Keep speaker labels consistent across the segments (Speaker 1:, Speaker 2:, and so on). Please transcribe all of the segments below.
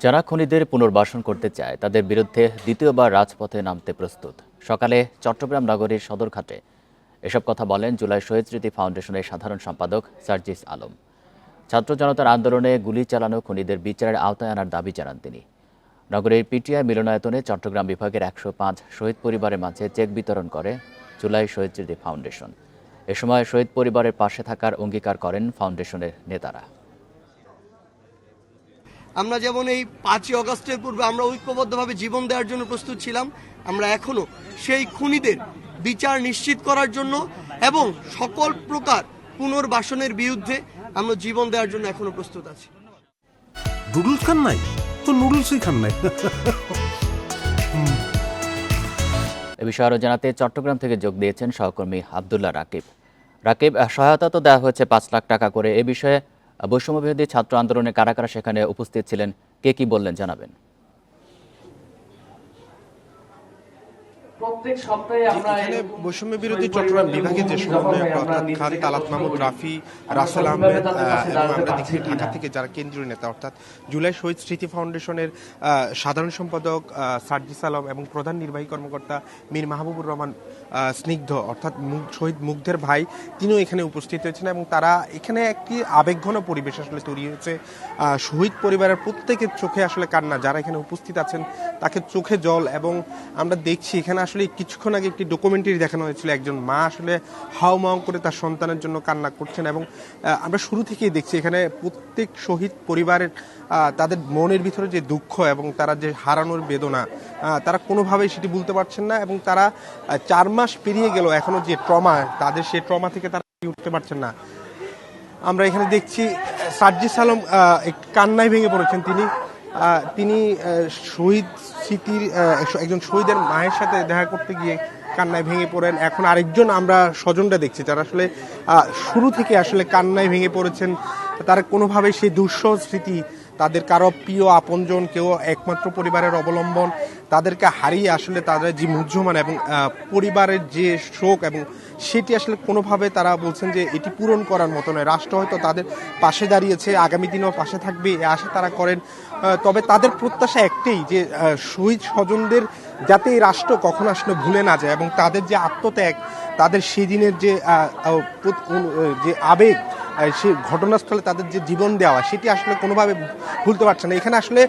Speaker 1: যারা খুনিদের পুনর্বাসন করতে চায় তাদের বিরুদ্ধে দ্বিতীয়বার রাজপথে নামতে প্রস্তুত। সকালে চট্টগ্রাম নগরীর সদরঘাটে এসব কথা বলেন জুলাই শহীদ স্মৃতি ফাউন্ডেশনের সাধারণ সম্পাদক সার্জিস আলম। ছাত্র জনতার আন্দোলনে গুলি চালানো খুনিদের বিচারের আওতায় আনার দাবি জানান তিনি। নগরীর পিটিআই মিলনায়তনে চট্টগ্রাম বিভাগের ১০৫ শহীদ পরিবারের মাঝে চেক বিতরণ করে জুলাই শহীদ স্মৃতি ফাউন্ডেশন। এ সময় শহীদ পরিবারের পাশে থাকার অঙ্গীকার করেন ফাউন্ডেশনের নেতারা।
Speaker 2: আমরা যেমন এই ৫ই অগাস্টের পূর্বে আমরা ঐক্যবদ্ধভাবে জীবন দেওয়ার জন্য প্রস্তুত ছিলাম, আমরা এখনো সেই খুনিদের বিচার নিশ্চিত করার জন্য এবং সকল প্রকার পুনর্বাসনের বিরুদ্ধে আমরা জীবন দেওয়ার জন্য এখনো প্রস্তুত আছি।
Speaker 3: নুডলস খান নাই তো নুডলসই খান নাই।
Speaker 1: এ বিষয়ে আরও জানাতে চট্টগ্রাম থেকে যোগ দিয়েছেন সহকর্মী আবদুল্লাহ রাকিব। রাকিব, সহায়তা তো দেওয়া হয়েছে ৫ লাখ টাকা করে। এ বিষয়ে বৈষম্যবিরোধী ছাত্র আন্দোলনে কারা কারা সেখানে উপস্থিত ছিলেন, কে কি বললেন জানাবেন।
Speaker 4: এখানে বৈষম্য বিরোধী চট্টগ্রাম বিভাগের যে সমন্বয়ক অর্থাৎ খান তালাত মাহমুদ রাফি, রাসেল আহমেদ এবং আমরা দেখছি ঢাকা থেকে যারা কেন্দ্রীয় নেতা অর্থাৎ জুলাই শহীদ স্মৃতি ফাউন্ডেশনের সাধারণ সম্পাদক সার্জিস আলম এবং প্রধান নির্বাহী কর্মকর্তা মীর মাহবুবুর রহমান স্নিগ্ধ অর্থাৎ শহীদ মুগ্ধের ভাই, তিনিও এখানে উপস্থিত হয়েছেন এবং তারা এখানে একটি আবেগঘন পরিবেশ আসলে তৈরি হয়েছে। শহীদ পরিবারের প্রত্যেকের চোখে আসলে কান্না, যারা এখানে উপস্থিত আছেন তাকে চোখে জল। এবং আমরা দেখছি এখানে আসলে কিছুক্ষণ আগে একটি ডকুমেন্টারি দেখানো হয়েছিল, একজন মা আসলে হাউমাউ করে তার সন্তানের জন্য কান্না করছেন এবং আমরা শুরু থেকেই দেখছি এখানে প্রত্যেক শহীদ পরিবারের তাদের মনের ভিতরে যে দুঃখ এবং তারা যে হারানোর বেদনা, তারা কোনোভাবেই সেটি ভুলতে পারছেন না এবং তারা ৪ মাস পেরিয়ে গেল এখনো যে ট্রমা, তাদের সেই ট্রমা থেকে তারা উঠতে পারছেন না। আমরা এখানে দেখছি সার্জিস আলম কান্নায় ভেঙে পড়েছেন। তিনি শহীদ স্মৃতির একজন শহীদের মায়ের সাথে দেখা করতে গিয়ে কান্নায় ভেঙে পড়েন। এখন আরেকজন আমরা স্বজনটা দেখছি যারা আসলে শুরু থেকে আসলে কান্নায় ভেঙে পড়েছেন। তারা কোনোভাবে সেই দুঃসহ স্মৃতি, তাদের কারো প্রিয় আপনজন, কেউ একমাত্র পরিবারের অবলম্বন, তাদেরকে হারিয়ে আসলে তাদের যে মুহ্যমান এবং পরিবারের যে শোক এবং সেটি আসলে কোনোভাবে তারা বলছেন যে এটি পূরণ করার মতো নয়। রাষ্ট্র হয়তো তাদের পাশে দাঁড়িয়েছে, আগামী দিনেও পাশে থাকবে, এ আশা তারা করেন। তবে তাদের প্রত্যাশা একটাই যে শহীদ স্বজনদের যাতে এই রাষ্ট্র কখনো আসলে ভুলে না যায় এবং তাদের যে আত্মত্যাগ, তাদের সেদিনের যে আবেগ, সেই ঘটনাস্থলে তাদের যে জীবন দেওয়া, সেটি আসলে কোনোভাবে ভুলতে পারছে না। এখানে আসলে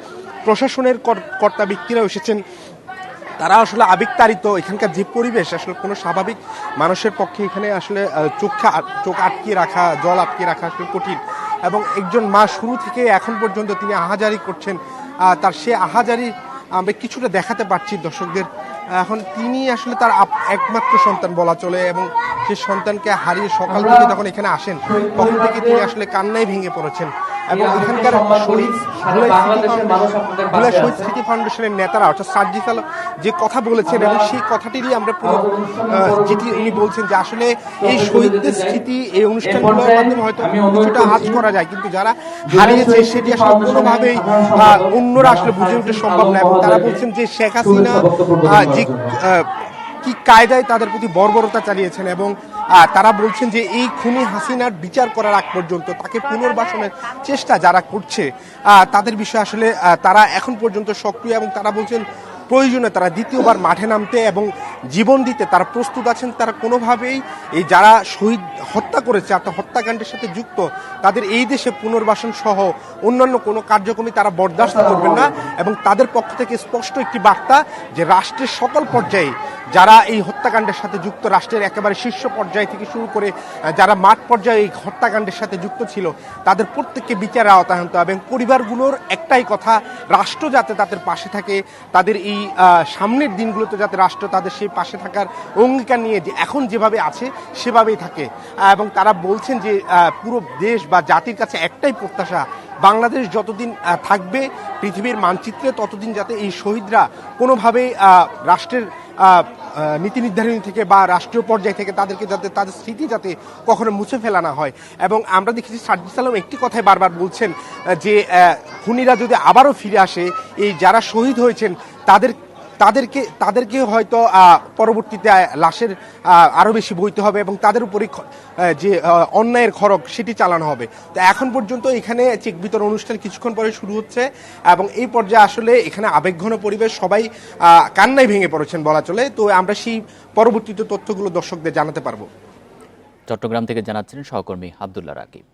Speaker 4: প্রশাসনের কর্তা ব্যক্তিরাও এসেছেন, তারা আসলে আবেগতাড়িত। এখানকার যে পরিবেশ আসলে কোনো স্বাভাবিক মানুষের পক্ষে এখানে আসলে চোখ আটকিয়ে রাখা, জল আটকিয়ে রাখা আসলে কঠিন। এবং একজন মা শুরু থেকে এখন পর্যন্ত তিনি আহাজারি করছেন, তার সে আহাজারি আমরা কিছুটা দেখাতে পারছি দর্শকদের। এখন তিনি আসলে তার একমাত্র সন্তান বলা চলে এবং সে সন্তানকে হারিয়ে সকাল থেকে যখন এখানে আসেন তখন থেকে তিনি আসলে কান্নায় ভেঙে পড়েছেন। এবং এখানকার শহীদ স্মৃতি ফাউন্ডেশনের নেতারা অর্থাৎ সার্জিস আলম যে কথা বলেছেন এবং সেই কথাটিরই আমরা যেটি উনি বলছেন যে আসলে এই শহীদদের স্মৃতি এই অনুষ্ঠানগুলোর মাধ্যমে হয়তো কিছুটা আঁচ করা যায়, কিন্তু যারা হারিয়েছে সেটি আসলে কোনোভাবেই অন্যরা আসলে বুঝে উঠতে সম্ভব না। এবং তারা বলছেন যে শেখ হাসিনা যে কি কায়দায় তাদের প্রতি বর্বরতা চালিয়েছেন এবং তারা বলছেন যে এই খুনি হাসিনার বিচার করার আগ পর্যন্ত তাকে পুনর্বাসনের চেষ্টা যারা করছে তাদের বিষয়ে আসলে তারা এখন পর্যন্ত সক্রিয় এবং তারা বলছেন প্রয়োজনে তারা দ্বিতীয়বার মাঠে নামতে এবং জীবন দিতে তারা প্রস্তুত আছেন। তারা কোনোভাবেই এই যারা শহীদ হত্যা করেছে অর্থাৎ হত্যাকাণ্ডের সাথে যুক্ত তাদের এই দেশে পুনর্বাসন সহ অন্যান্য কোনো কার্যক্রমই তারা বরদাস্ত করবেন না। এবং তাদের পক্ষ থেকে স্পষ্ট একটি বার্তা যে রাষ্ট্রের সকল পর্যায়ে যারা এই হত্যাকাণ্ডের সাথে যুক্ত, রাষ্ট্রের একেবারে শীর্ষ পর্যায় থেকে শুরু করে যারা মাঠ পর্যায়ে এই হত্যাকাণ্ডের সাথে যুক্ত ছিল তাদের প্রত্যেককে বিচারের আওতায় আনতে হবে। এবং পরিবারগুলোর একটাই কথা, রাষ্ট্র যাতে তাদের পাশে থাকে, তাদের এই সামনের দিনগুলোতে যাতে রাষ্ট্র তাদের সেই পাশে থাকার অঙ্গীকার নিয়ে যে এখন যেভাবে আছে সেভাবেই থাকে। এবং তারা বলছেন যে পুরো দেশ বা জাতির কাছে একটাই প্রত্যাশা, বাংলাদেশ যতদিন থাকবে পৃথিবীর মানচিত্রে ততদিন যাতে এই শহীদরা কোনোভাবেই রাষ্ট্রের নীতি নির্ধারণী থেকে বা রাষ্ট্রীয় পর্যায় থেকে তাদেরকে যাতে তাদের স্মৃতি যাতে কখনো মুছে ফেলা না হয়। এবং আমরা দেখেছি সার্জিস আলম একটি কথাই বারবার বলছেন যে খুনিরা যদি আবারও ফিরে আসে, এই যারা শহীদ হয়েছেন তাদের তাদেরকে হয়তো পরবর্তীতে লাশের আরো বেশি বইতে হবে এবং তাদের উপরে যে অন্যায়ের খড়গ সেটি চালানো হবে। তো এখন পর্যন্ত এখানে চেক বিতরণ অনুষ্ঠান কিছুক্ষণ পরে শুরু হচ্ছে এবং এই পর্যায়ে আসলে এখানে আবেগঘন পরিবেশ, সবাই কান্নায় ভেঙে পড়েছেন বলা চলে। তো আমরা সেই পরবর্তীতে তথ্যগুলো দর্শকদের জানাতে পারবো।
Speaker 1: চট্টগ্রাম থেকে জানাচ্ছেন সহকর্মী আব্দুল্লাহ রাকিব।